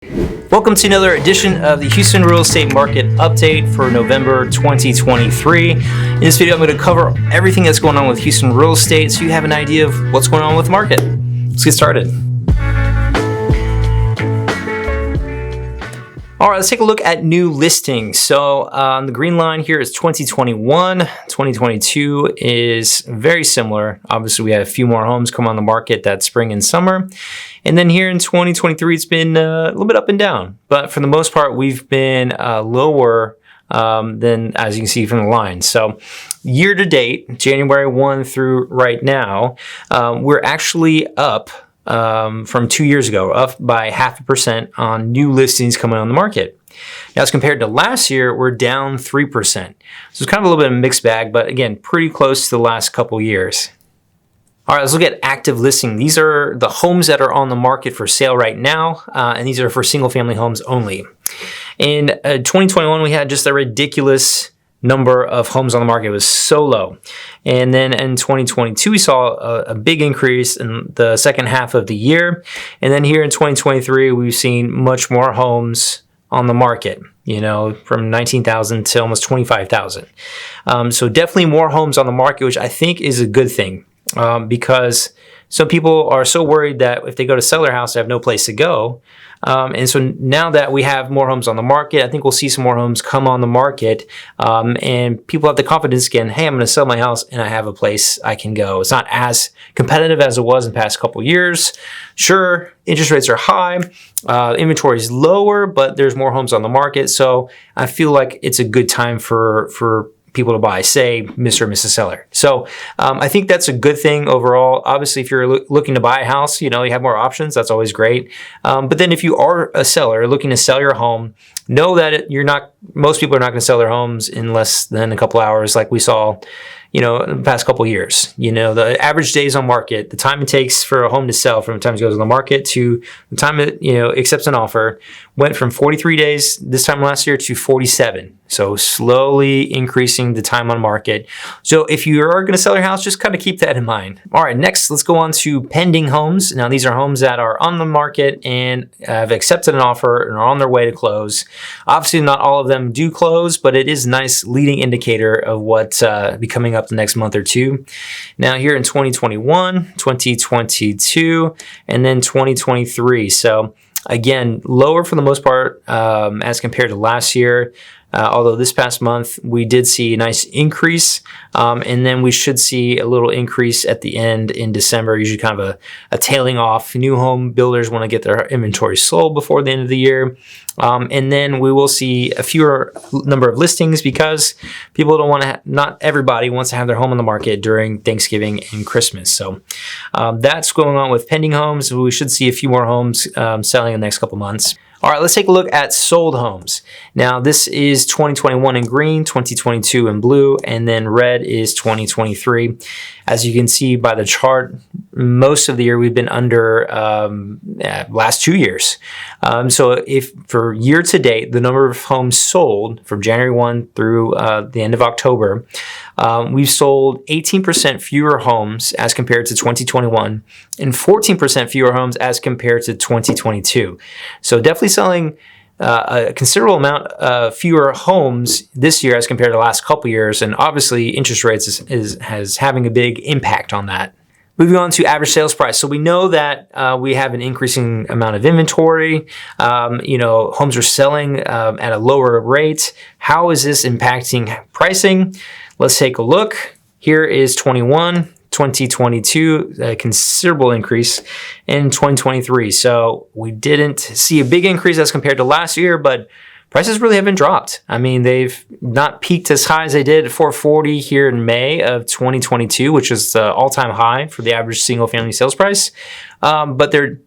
Welcome to another edition of the Houston Real Estate Market Update for November 2023. In this video, I'm going to cover everything that's going on with Houston real estate so you have an idea of what's going on with the market. Let's get started. All right, let's take a look at new listings. So the green line here is 2021. 2022 is very similar. Obviously, we had a few more homes come on the market that spring and summer. And then here in 2023, it's been a little bit up and down. But for the most part, we've been lower than, as you can see from the line. So year to date, January 1 through right now, we're actually up from 2 years ago, up by 0.5% on new listings coming on the market. Now, as compared to last year, we're down 3%. So it's kind of a little bit of a mixed bag, but again, pretty close to the last couple years. All right, let's look at active listing. These are the homes that are on the market for sale right now, and these are for single-family homes only. In 2021, we had just a ridiculous number of homes on the market. It was so low. And then in 2022, we saw a big increase in the second half of the year. And then here in 2023, we've seen much more homes on the market, from 19,000 to almost 25,000. So definitely more homes on the market, which I think is a good thing. Because some people are so worried that if they go to sell their house, they have no place to go. And so now that we have more homes on the market, I think we'll see some more homes come on the market. And people have the confidence again, hey, I'm going to sell my house and I have a place I can go. It's not as competitive as it was in the past couple years. Sure, interest rates are high, inventory is lower, but there's more homes on the market. So I feel like it's a good time for people to buy, say Mr. and Mrs. Seller. So I think that's a good thing overall. Obviously, if you're looking to buy a house, you have more options. That's always great. But then if you are a seller looking to sell your home, know that most people are not going to sell their homes in less than a couple hours like we saw in the past couple of years. The average days on market, the time it takes for a home to sell from the time it goes on the market to the time it, accepts an offer went from 43 days this time last year to 47. So slowly increasing the time on market. So if you are going to sell your house, just kind of keep that in mind. All right, next, let's go on to pending homes. Now, these are homes that are on the market and have accepted an offer and are on their way to close. Obviously, not all of them do close, but it is a nice leading indicator of what's be coming up the next month or two. Now, here in 2021, 2022, and then 2023. So again, lower for the most part as compared to last year. Although this past month, we did see a nice increase, and then we should see a little increase at the end in December, usually kind of a tailing off. New home builders want to get their inventory sold before the end of the year. And then we will see a fewer number of listings because people don't want to, not everybody wants to have their home on the market during Thanksgiving and Christmas. So that's going on with pending homes. We should see a few more homes selling in the next couple months. All right, let's take a look at sold homes. Now, this is 2021 in green, 2022 in blue, and then red is 2023. As you can see by the chart, most of the year we've been under last 2 years. So if for year to date, the number of homes sold from January 1 through the end of October, we've sold 18% fewer homes as compared to 2021 and 14% fewer homes as compared to 2022. So definitely selling a considerable amount of fewer homes this year as compared to the last couple years. And obviously interest rates is having a big impact on that. Moving on to average sales price. So we know that we have an increasing amount of inventory. Homes are selling at a lower rate. How is this impacting pricing? Let's take a look. Here is 2022, a considerable increase in 2023. So we didn't see a big increase as compared to last year, but prices really haven't dropped. I mean, they've not peaked as high as they did at 440 here in May of 2022, which is the all-time high for the average single-family sales price. But they're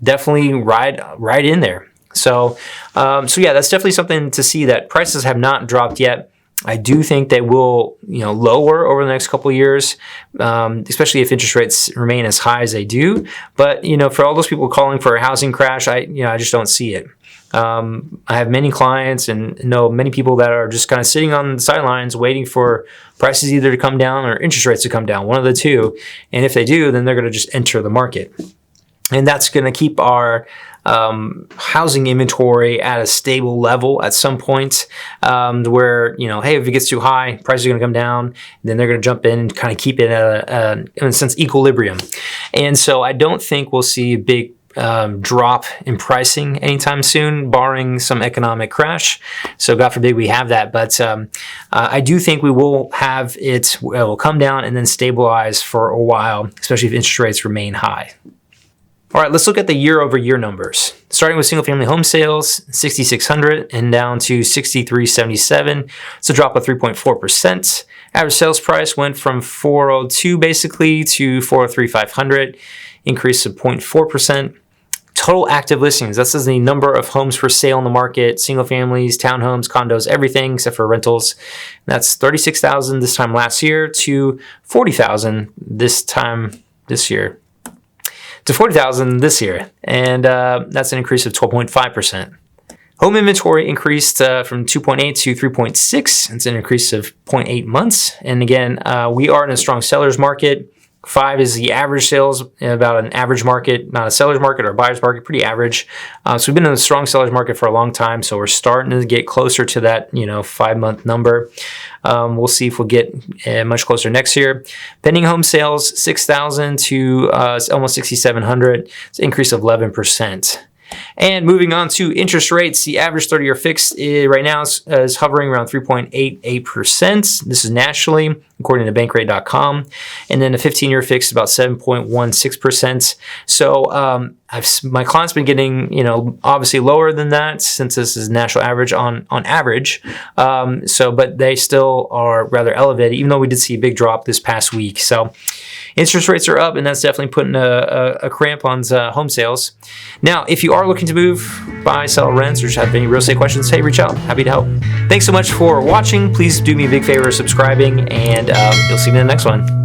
definitely right in there. So yeah, that's definitely something to see, that prices have not dropped yet. I do think they will, lower over the next couple of years, especially if interest rates remain as high as they do. But for all those people calling for a housing crash, I just don't see it. I have many clients and know many people that are just kind of sitting on the sidelines waiting for prices either to come down or interest rates to come down, one of the two. And if they do, then they're going to just enter the market. And that's going to keep our housing inventory at a stable level at some point, where, hey, if it gets too high, prices are going to come down, then they're going to jump in and kind of keep it at in a sense, equilibrium. And so I don't think we'll see a big drop in pricing anytime soon, barring some economic crash. So God forbid we have that. But I do think we will have it will come down and then stabilize for a while, especially if interest rates remain high. All right, let's look at the year-over-year numbers. Starting with single-family home sales, 6,600 and down to 6,377. It's a drop of 3.4%. Average sales price went from 402 basically to 403,500, increase of 0.4%. Total active listings, that's the number of homes for sale in the market, single families, townhomes, condos, everything except for rentals. That's 36,000 this time last year to 40,000 this time this year. To 40,000 this year, and that's an increase of 12.5%. Home inventory increased from 2.8 to 3.6. It's an increase of 0.8 months. And again, we are in a strong seller's market. 5 is the average sales, about an average market, not a seller's market or a buyer's market, pretty average. So we've been in a strong seller's market for a long time. So we're starting to get closer to that, 5-month number. We'll see if we'll get much closer next year. Pending home sales, 6,000 to almost 6,700. It's an increase of 11%. And moving on to interest rates, the average 30-year fixed right now is hovering around 3.88%. This is nationally, according to bankrate.com. And then the 15-year fixed is about 7.16%. So my clients been getting, obviously lower than that since this is national average on average. But they still are rather elevated, even though we did see a big drop this past week. So interest rates are up, and that's definitely putting a cramp on home sales. Now, if you are looking to move, buy, sell, rent, or just have any real estate questions, hey, reach out. Happy to help. Thanks so much for watching. Please do me a big favor of subscribing, and you'll see me in the next one.